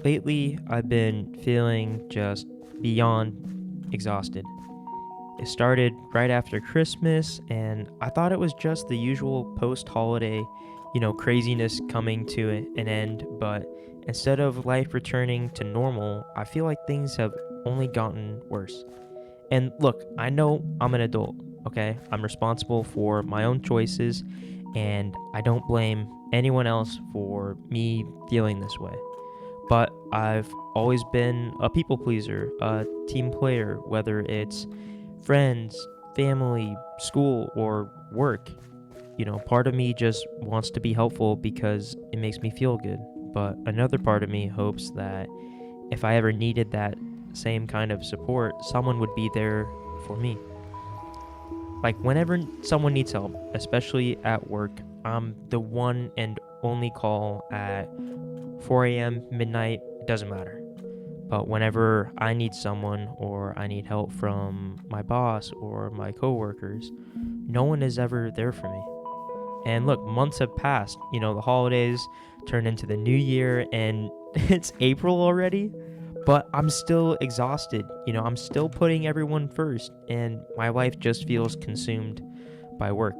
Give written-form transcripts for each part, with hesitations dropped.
Lately, I've been feeling just beyond exhausted. It started right after Christmas, and I thought it was just the usual post holiday, craziness coming to an end. But instead of life returning to normal, I feel like things have only gotten worse. And look, I know I'm an adult, okay? I'm responsible for my own choices, and I don't blame anyone else for me feeling this way. But I've always been a people pleaser, a team player, whether it's friends, family, school, or work. Part of me just wants to be helpful because it makes me feel good. But another part of me hopes that if I ever needed that same kind of support, someone would be there for me. Like, whenever someone needs help, especially at work, I'm the one and only call at 4 a.m., midnight, it doesn't matter. But whenever I need someone or I need help from my boss or my coworkers, no one is ever there for me. And look, months have passed. The holidays turned into the new year and it's April already, but I'm still exhausted. I'm still putting everyone first and my life just feels consumed by work.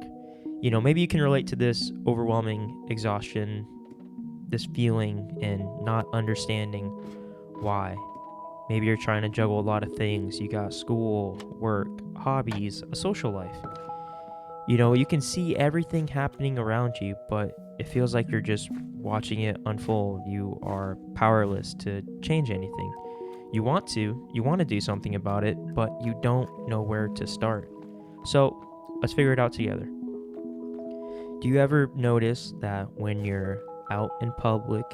Maybe you can relate to this overwhelming exhaustion, this feeling and not understanding why. Maybe you're trying to juggle a lot of things. You got school, work, hobbies, a social life. You can see everything happening around you, but it feels like you're just watching it unfold. You are powerless to change anything. You want to do something about it, but you don't know where to start. So, let's figure it out together. Do you ever notice that when you're out in public,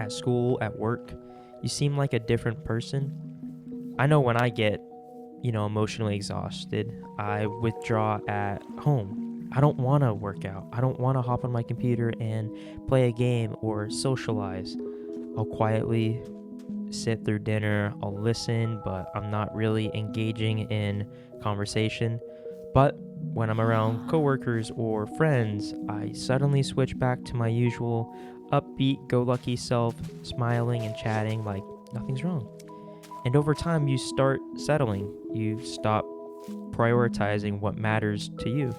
at school, at work, you seem like a different person? I know when I get, emotionally exhausted, I withdraw at home. I don't want to work out. I don't want to hop on my computer and play a game or socialize. I'll quietly sit through dinner, I'll listen, but I'm not really engaging in conversation. But when I'm around coworkers or friends, I suddenly switch back to my usual upbeat, go lucky self, smiling and chatting like nothing's wrong. And over time, you start settling. You stop prioritizing what matters to you.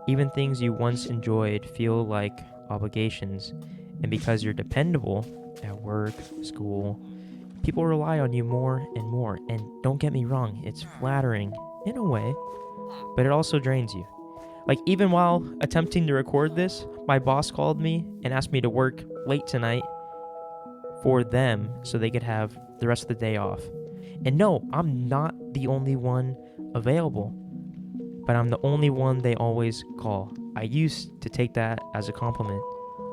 Even things you once enjoyed feel like obligations. And because you're dependable at work, school, people rely on you more and more. And don't get me wrong, it's flattering in a way, but it also drains you. Like, even while attempting to record this, my boss called me and asked me to work late tonight for them so they could have the rest of the day off. And no, I'm not the only one available, but I'm the only one they always call. I used to take that as a compliment.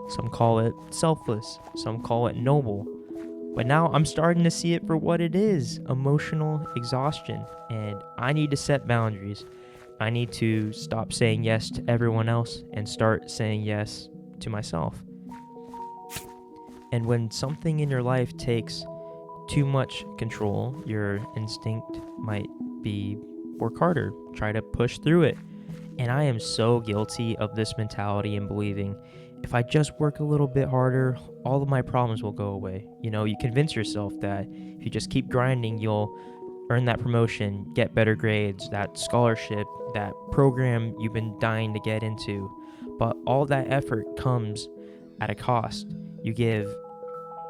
Some call it selfless, some call it noble. But now I'm starting to see it for what it is, emotional exhaustion. And I need to set boundaries. I need to stop saying yes to everyone else and start saying yes to myself. And when something in your life takes too much control, your instinct might be work harder, try to push through it. And I am so guilty of this mentality and believing if I just work a little bit harder, all of my problems will go away. You convince yourself that if you just keep grinding, you'll earn that promotion, get better grades, that scholarship, that program you've been dying to get into. But all that effort comes at a cost. You give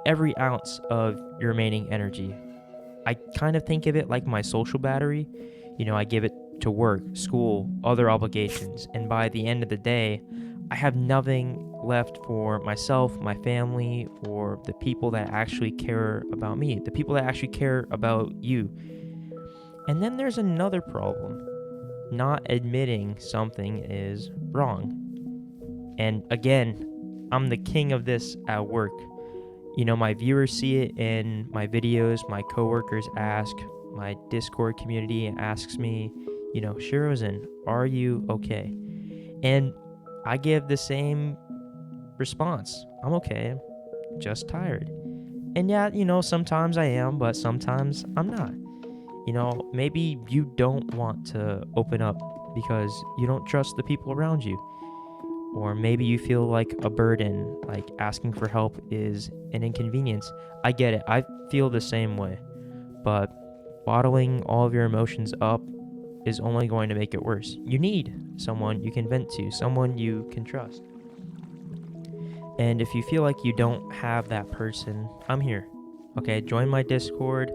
every ounce of your remaining energy. I kind of think of it like my social battery. I give it to work, school, other obligations, and by the end of the day, I have nothing left for myself, my family, or the people that actually care about me, the people that actually care about you. And then there's another problem, not admitting something is wrong. And again, I'm the king of this at work. My viewers see it in my videos, my coworkers ask, my Discord community asks me, Shirozen, are you okay? And I give the same response. I'm okay, just tired. And yeah, sometimes I am, but sometimes I'm not. Maybe you don't want to open up because you don't trust the people around you. Or maybe you feel like a burden, like asking for help is an inconvenience. I get it. I feel the same way. But bottling all of your emotions up is only going to make it worse. You need someone you can vent to, someone you can trust. And if you feel like you don't have that person, I'm here. Okay, join my Discord,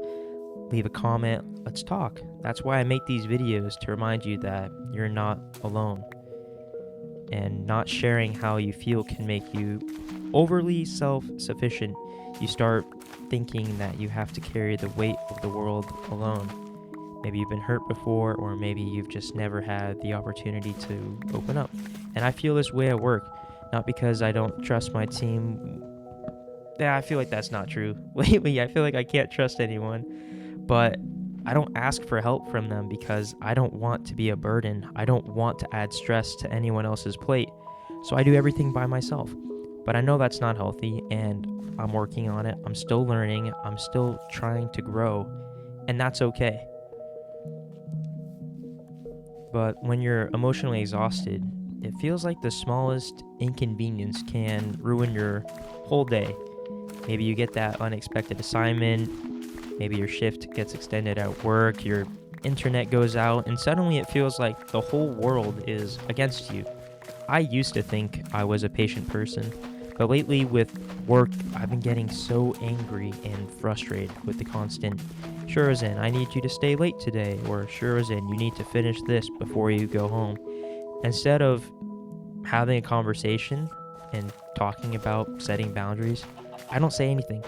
leave a comment, let's talk. That's why I make these videos, to remind you that you're not alone. And not sharing how you feel can make you overly self-sufficient. You start thinking that you have to carry the weight of the world alone. Maybe you've been hurt before, or maybe you've just never had the opportunity to open up. And I feel this way at work, not because I don't trust my team. Yeah, I feel like that's not true. Lately, I feel like I can't trust anyone, but I don't ask for help from them because I don't want to be a burden. I don't want to add stress to anyone else's plate. So I do everything by myself. But I know that's not healthy, and I'm working on it. I'm still learning. I'm still trying to grow, and that's okay. But when you're emotionally exhausted, it feels like the smallest inconvenience can ruin your whole day. Maybe you get that unexpected assignment, maybe your shift gets extended at work, your internet goes out, and suddenly it feels like the whole world is against you. I used to think I was a patient person, but lately with work, I've been getting so angry and frustrated with the constant, sure as in, I need you to stay late today, or sure as in, you need to finish this before you go home. Instead of having a conversation and talking about setting boundaries, I don't say anything,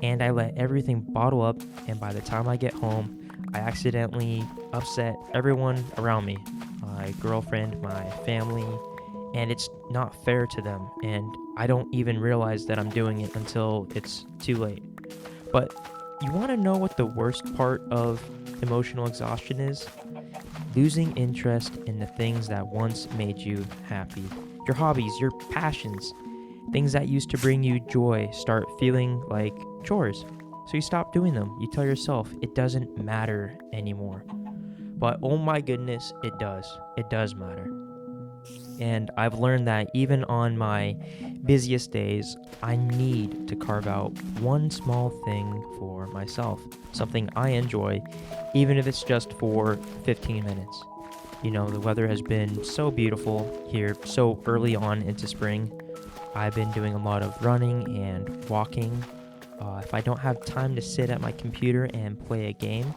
and I let everything bottle up, and by the time I get home, I accidentally upset everyone around me, my girlfriend, my family, and it's not fair to them, and I don't even realize that I'm doing it until it's too late. But you want to know what the worst part of emotional exhaustion is? Losing interest in the things that once made you happy. Your hobbies, your passions, things that used to bring you joy start feeling like chores. So you stop doing them. You tell yourself it doesn't matter anymore. But oh my goodness, it does. It does matter. And I've learned that even on my busiest days, I need to carve out one small thing for myself, something I enjoy, even if it's just for 15 minutes. You know, the weather has been so beautiful here so early on into spring. I've been doing a lot of running and walking. If I don't have time to sit at my computer and play a game,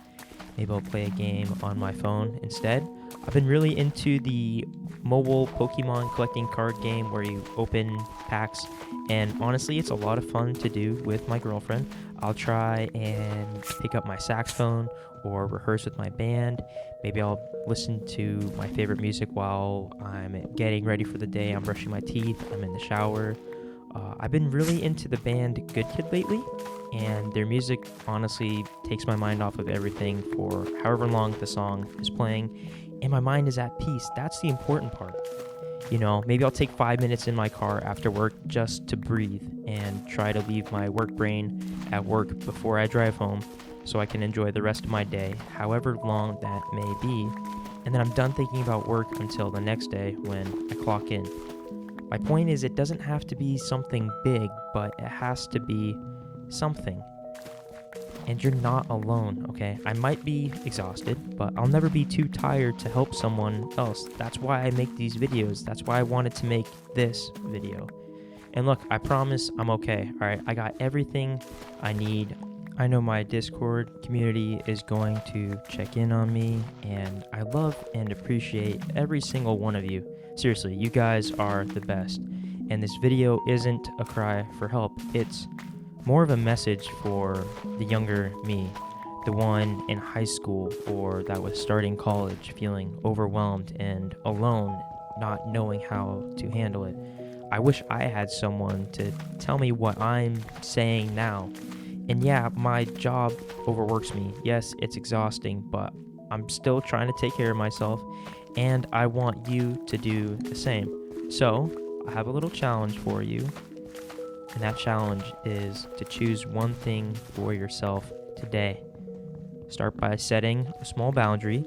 maybe I'll play a game on my phone instead. I've been really into the mobile Pokemon collecting card game where you open packs, and honestly, it's a lot of fun to do with my girlfriend. I'll try and pick up my saxophone or rehearse with my band. Maybe I'll listen to my favorite music while I'm getting ready for the day. I'm brushing my teeth, I'm in the shower. I've been really into the band Good Kid lately, and their music honestly takes my mind off of everything for however long the song is playing, and my mind is at peace. That's the important part. You know, maybe I'll take 5 minutes in my car after work just to breathe and try to leave my work brain at work before I drive home so I can enjoy the rest of my day, however long that may be, and then I'm done thinking about work until the next day when I clock in. My point is, it doesn't have to be something big, but it has to be something. And you're not alone, okay? I might be exhausted, but I'll never be too tired to help someone else. That's why I make these videos. That's why I wanted to make this video. And look, I promise I'm okay, all right? I got everything I need. I know my Discord community is going to check in on me, and I love and appreciate every single one of you. Seriously, you guys are the best. And this video isn't a cry for help. It's more of a message for the younger me, the one in high school or that was starting college, feeling overwhelmed and alone, not knowing how to handle it. I wish I had someone to tell me what I'm saying now. And yeah, my job overworks me. Yes, it's exhausting, but I'm still trying to take care of myself, and I want you to do the same. So, I have a little challenge for you, and that challenge is to choose one thing for yourself today. Start by setting a small boundary.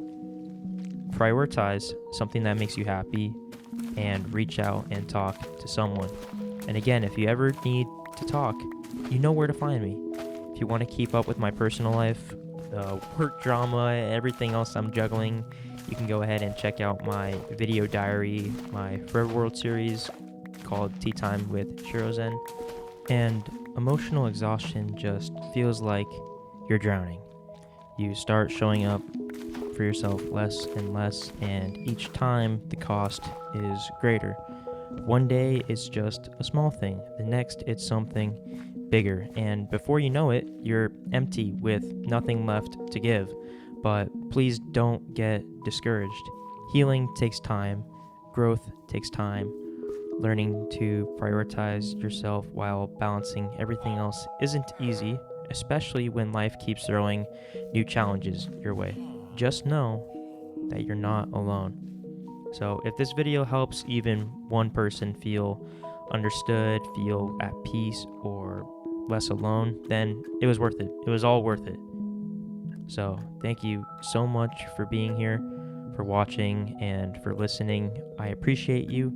Prioritize something that makes you happy. and reach out and talk to someone. And again, if you ever need to talk, you know where to find me. If you want to keep up with my personal life, work drama, everything else I'm juggling, you can go ahead and check out my video diary, my Forever World series called Tea Time with Shirozen. And emotional exhaustion just feels like you're drowning. You start showing up for yourself less and less, and each time the cost is greater. One day it's just a small thing, the next it's something bigger, and before you know it, you're empty with nothing left to give. But please don't get discouraged. Healing takes time, growth takes time. Learning to prioritize yourself while balancing everything else isn't easy, especially when life keeps throwing new challenges your way. Just know that you're not alone. So if this video helps even one person feel understood, feel at peace, or less alone, then it was worth it. It was all worth it. So thank you so much for being here, for watching, and for listening. I appreciate you,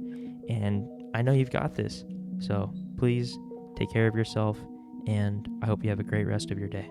and I know you've got this. So please take care of yourself, and I hope you have a great rest of your day.